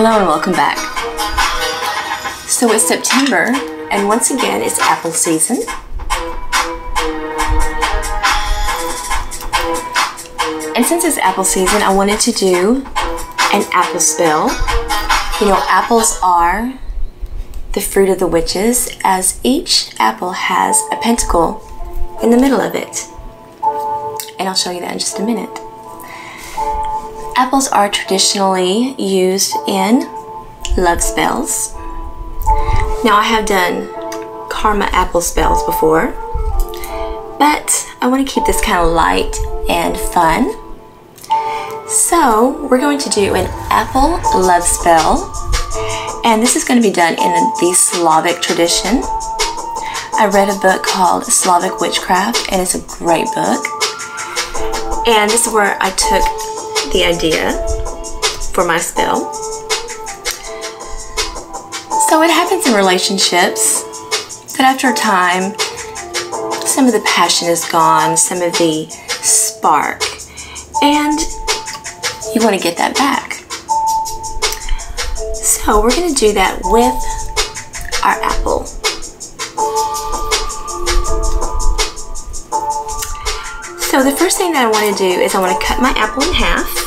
Hello and welcome back. So it's September, and once again it's apple season. And since it's apple season, I wanted to do an apple spell. You know, apples are the fruit of the witches, as each apple has a pentacle in the middle of it. And I'll show you that in just a minute. Apples are traditionally used in love spells. Now, I have done karma apple spells before, but I want to keep this kind of light and fun. So we're going to do an apple love spell, and this is going to be done in the Slavic tradition. I read a book called Slavic Witchcraft, and it's a great book. And this is where I took the idea for my spell. So it happens in relationships that after a time, some of the passion is gone, some of the spark, and you want to get that back. So we're going to do that with our apple. So the first thing that I want to do is I want to cut my apple in half.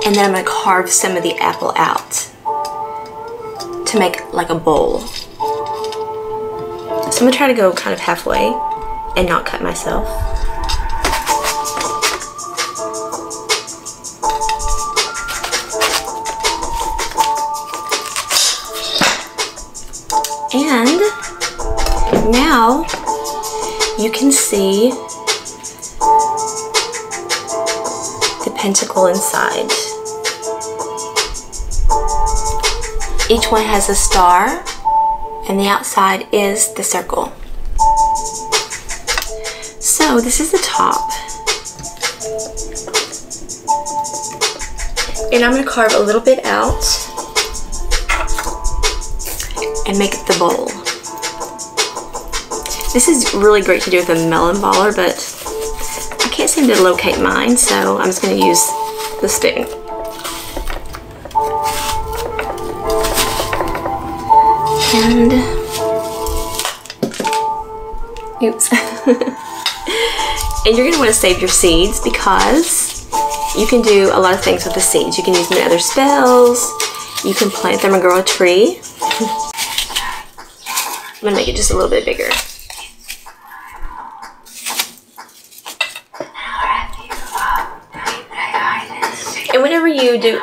And then I'm going to carve some of the apple out to make like a bowl. So I'm going to try to go kind of halfway and not cut myself. And now you can see the pentacle inside. Each one has a star, and the outside is the circle. So this is the top. And I'm going to carve a little bit out and make it the bowl. This is really great to do with a melon baller, but I can't seem to locate mine, so I'm just going to use the spoon. And oops. And you're going to want to save your seeds because you can do a lot of things with the seeds. You can use them in other spells. You can plant them and grow a tree. I'm going to make it just a little bit bigger. And whenever you do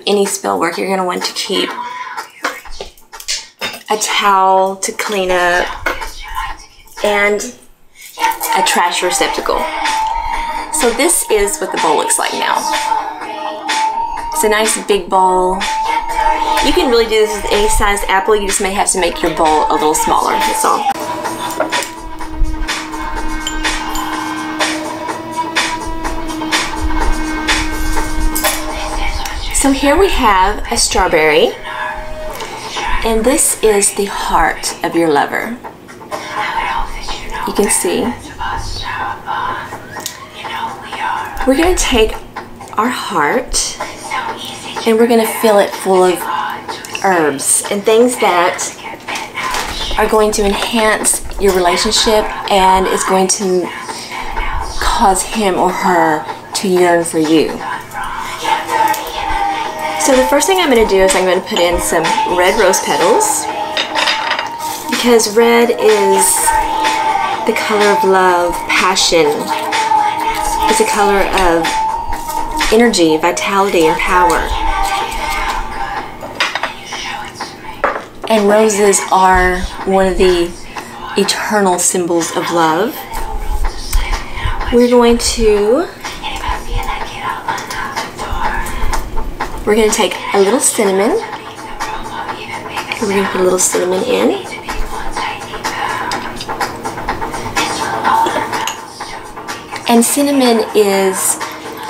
any spell work, you're going to want to keep a towel to clean up and a trash receptacle. So this is what the bowl looks like now. It's a nice big bowl. You can really do this with any size apple. You just may have to make your bowl a little smaller, that's all. So here we have a strawberry, and this is the heart of your lover. You can see. We're going to take our heart and we're going to fill it full of herbs and things that are going to enhance your relationship and is going to cause him or her to yearn for you. So the first thing I'm going to do is I'm going to put in some red rose petals, because red is the color of love, passion. It's a color of energy, vitality, and power. And roses are one of the eternal symbols of love. We're going to take a little cinnamon. We're going to put a little cinnamon in. And cinnamon is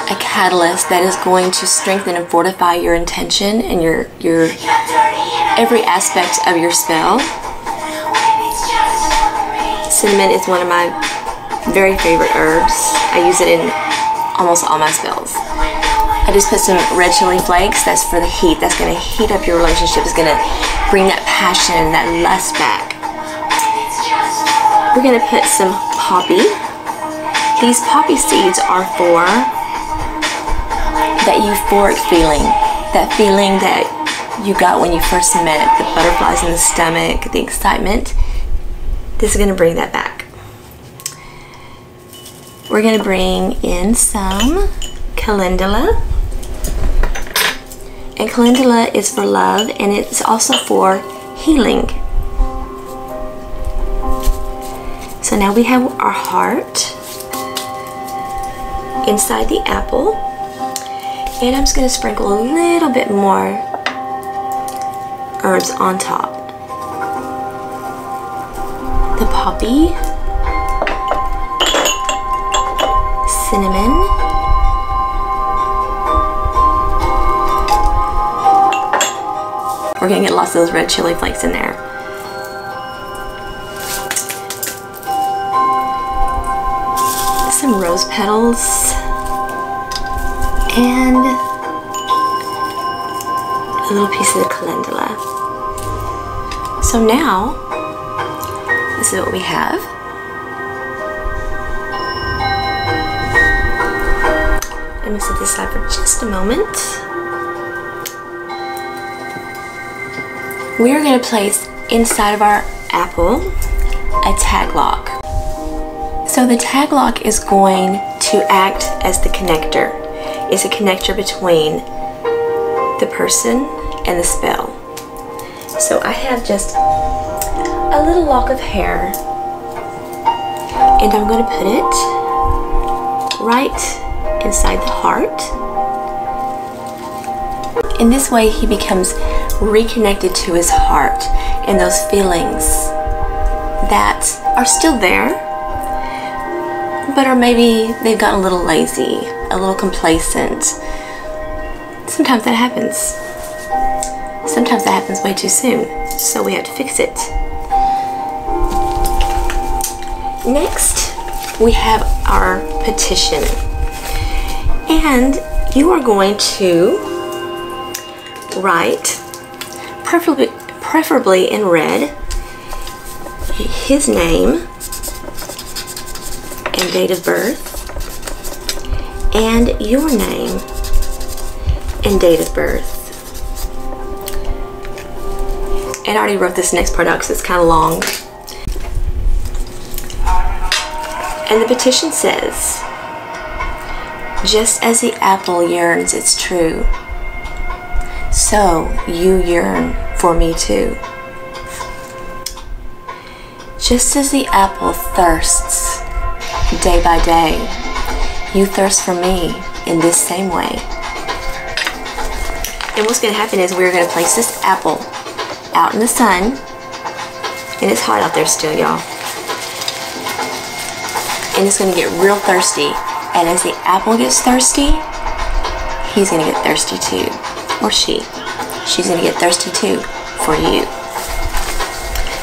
a catalyst that is going to strengthen and fortify your intention and your every aspect of your spell. Cinnamon is one of my very favorite herbs. I use it in almost all my spells. I just put some red chili flakes. That's for the heat. That's going to heat up your relationship. It's going to bring that passion, that lust back. We're going to put some poppy. These poppy seeds are for that euphoric feeling. That feeling that you got when you first met. The butterflies in the stomach, the excitement. This is going to bring that back. We're going to bring in some calendula. And calendula is for love, and it's also for healing. So now we have our heart inside the apple. And I'm just going to sprinkle a little bit more herbs on top. The poppy, cinnamon, we're going to get lots of those red chili flakes in there. Some rose petals and a little piece of the calendula. So now, this is what we have. I'm going to set this aside for just a moment. We are going to place inside of our apple a tag lock. So the tag lock is going to act as the connector. It's a connector between the person and the spell. So I have just a little lock of hair, and I'm going to put it right inside the heart. In this way, he becomes reconnected to his heart and those feelings that are still there, but are maybe they've gotten a little lazy, a little complacent. Sometimes that happens. Sometimes that happens way too soon, so we have to fix it. Next, we have our petition. And you are going to write, preferably in red, his name and date of birth, and your name and date of birth. And I already wrote this next part out because it's kind of long. And the petition says, just as the apple yearns its true, so you yearn for me too. Just as the apple thirsts day by day, you thirst for me in this same way. And what's going to happen is we're going to place this apple out in the sun, and it's hot out there still, y'all. And it's going to get real thirsty. And as the apple gets thirsty, he's going to get thirsty too. Or she's going to get thirsty too for you.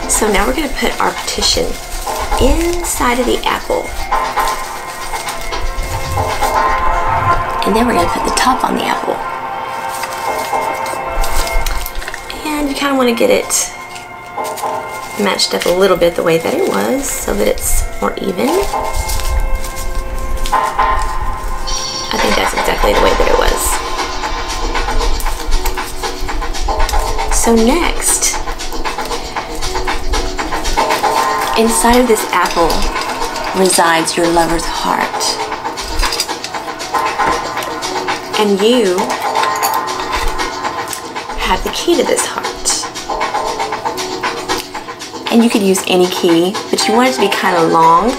So now we're going to put our petition inside of the apple. And then we're going to put the top on the apple. And you kind of want to get it matched up a little bit the way that it was so that it's more even. I think that's exactly the way that it was. So next, inside of this apple resides your lover's heart. And you have the key to this heart. And you could use any key, but you want it to be kind of long,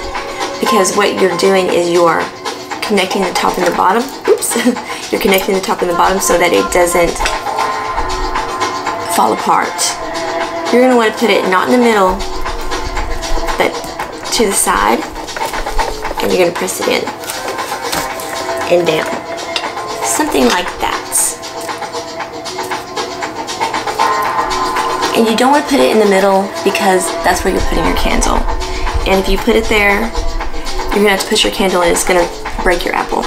because what you're doing is you're connecting the top and the bottom. Oops. You're connecting the top and the bottom so that it doesn't fall apart. You're going to want to put it not in the middle, but to the side, and you're going to press it in and down. Something like that. And you don't want to put it in the middle because that's where you're putting your candle. And if you put it there, you're gonna have to push your candle in. It's gonna break your apple.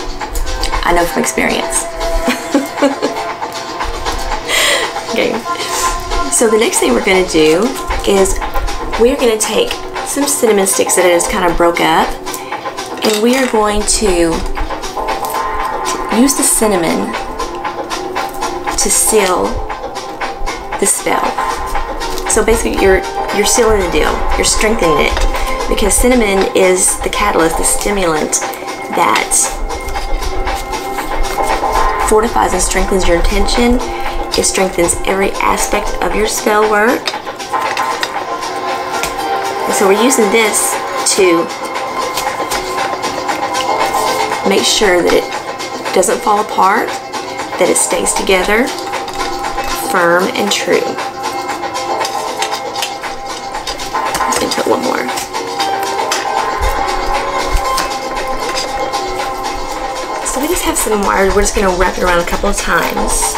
I know from experience. Okay. So the next thing we're gonna do is we're gonna take some cinnamon sticks that I just kind of broke up, and we are going to use the cinnamon to seal the spell. So basically you're sealing the deal, you're strengthening it, because cinnamon is the catalyst, the stimulant that fortifies and strengthens your intention. It strengthens every aspect of your spell work. And so we're using this to make sure that it doesn't fall apart, that it stays together, firm and true. I'm just gonna put one more. So we just have some wire. We're just gonna wrap it around a couple of times.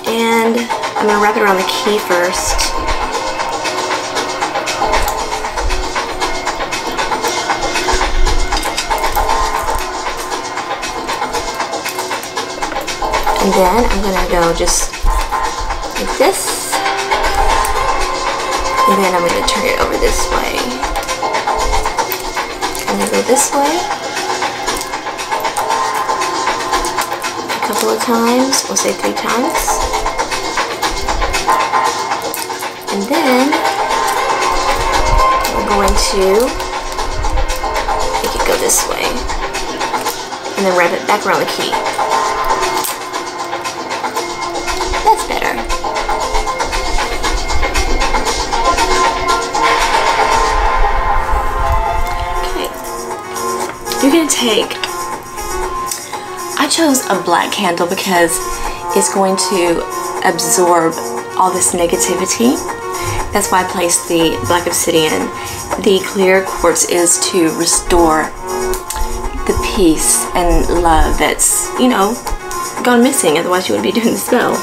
And I'm gonna wrap it around the key first. And then I'm gonna go just like this. And then I'm gonna turn it over this way. I'm gonna go this way a couple of times, we'll say 3 times. And then we're going to make it go this way. And then wrap it back around the key. That's better. Okay. You're going to take, I chose a black candle because it's going to absorb all this negativity. That's why I placed the black obsidian. The clear quartz is to restore the peace and love that's, you know, gone missing, otherwise you wouldn't be doing the spell.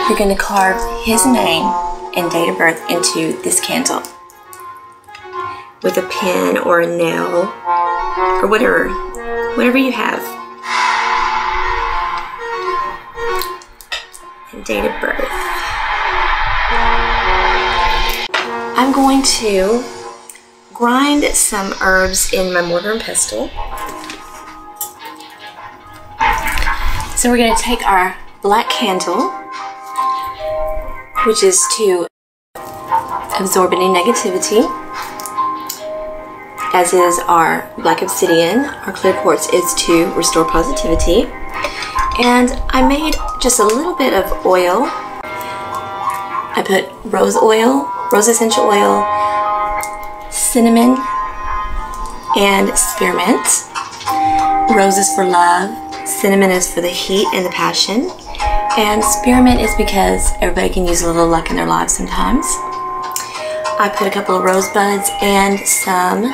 You're going to carve his name and date of birth into this candle with a pen or a nail or whatever you have. And date of birth. I'm going to grind some herbs in my mortar and pestle. So we're going to take our black candle, which is to absorb any negativity, as is our black obsidian. Our clear quartz is to restore positivity. And I made just a little bit of oil. I put rose oil, rose essential oil, cinnamon, and spearmint. Rose is for love, cinnamon is for the heat and the passion, and spearmint is because everybody can use a little luck in their lives sometimes. I put a couple of rosebuds and some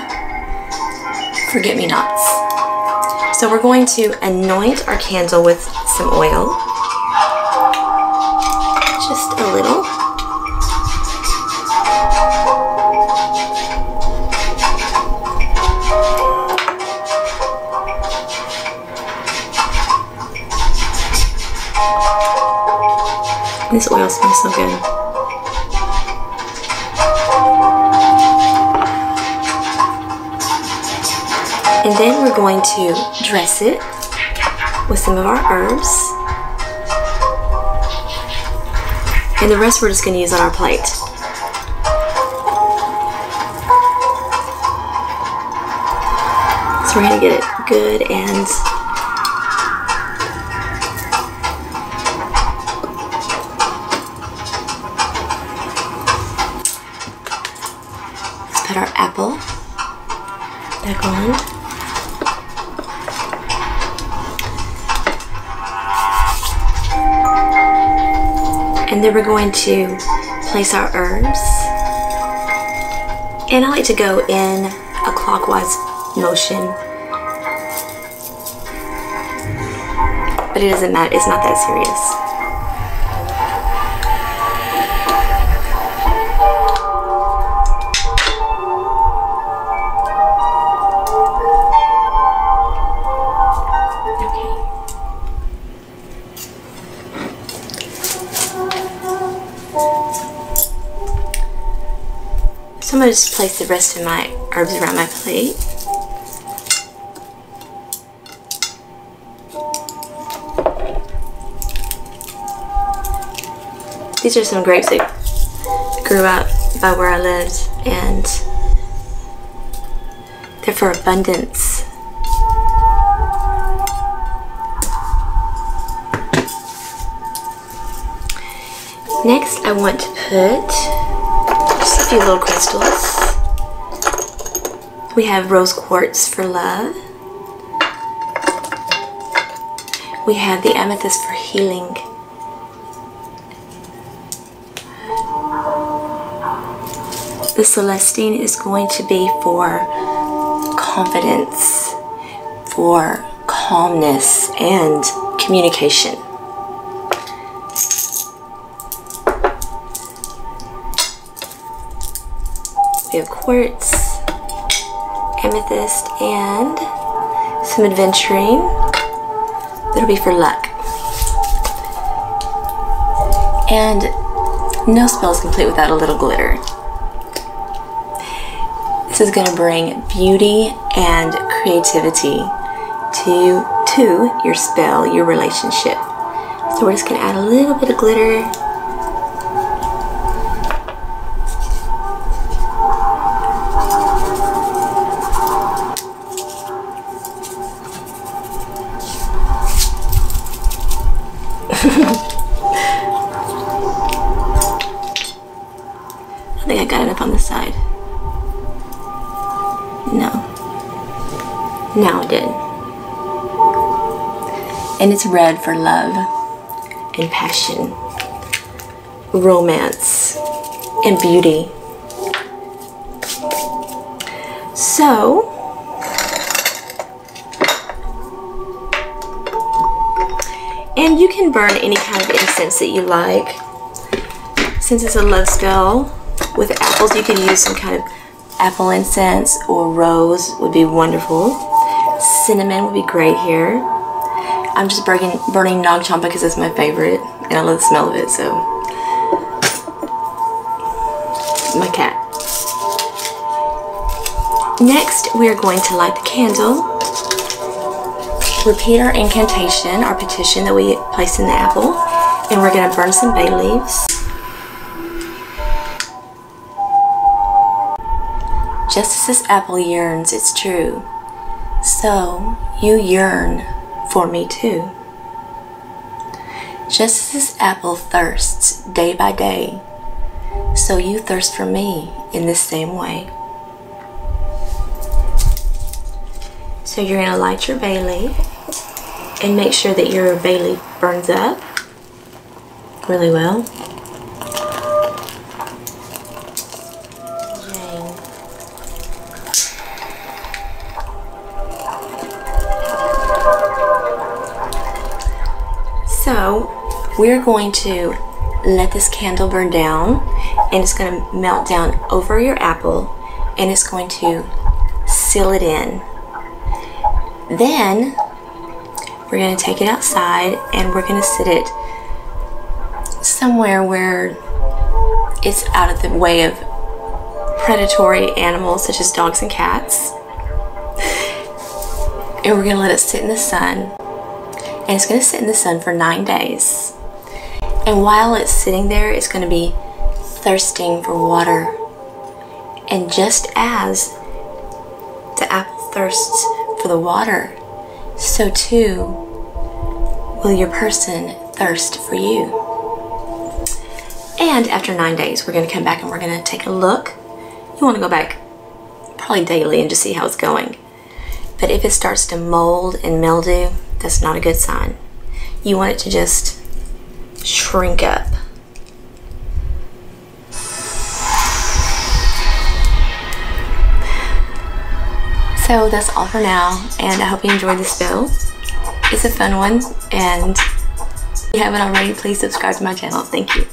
forget-me-nots. So we're going to anoint our candle with some oil, just a little. This oil smells so good. And then we're going to dress it with some of our herbs. And the rest we're just going to use on our plate. So we're going to get it good and put our apple back on. And then we're going to place our herbs. And I like to go in a clockwise motion. But it doesn't matter, it's not that serious. I'm going to just place the rest of my herbs around my plate. These are some grapes that grew up by where I lived, and they're for abundance. Next, I want to put just a few little crystals. We have rose quartz for love. We have the amethyst for healing. The celestine is going to be for confidence, for calmness and communication. We have quartz, amethyst, and some adventuring. That'll be for luck. And no spell is complete without a little glitter. This is going to bring beauty and creativity to your spell, your relationship. So we're just going to add a little bit of glitter. I think I got enough on this side. No. Now I did. And it's red for love and passion, romance, and beauty. So, and you can burn any kind of incense that you like. Since it's a love spell with apples, you can use some kind of apple incense, or rose would be wonderful. Cinnamon would be great here. I'm just burning Nag Champa because it's my favorite and I love the smell of it, so. My cat. Next, we are going to light the candle. Repeat our incantation, our petition that we placed in the apple, and we're going to burn some bay leaves. Just as this apple yearns, it's true, so you yearn for me too. Just as this apple thirsts day by day, so you thirst for me in this same way. So you're going to light your bay leaf and make sure that your bay leaf burns up really well. So we're going to let this candle burn down, and it's going to melt down over your apple, and it's going to seal it in. Then we're going to take it outside, and we're going to sit it somewhere where it's out of the way of predatory animals such as dogs and cats. And we're going to let it sit in the sun. And it's going to sit in the sun for 9 days. And while it's sitting there, it's going to be thirsting for water. And just as the apple thirsts for the water, so too will your person thirst for you. And after 9 days, we're going to come back and we're going to take a look. You want to go back probably daily and just see how it's going. But if it starts to mold and mildew, that's not a good sign. You want it to just shrink up. So that's all for now, and I hope you enjoyed the spell. It's a fun one, and if you haven't already, please subscribe to my channel. Thank you.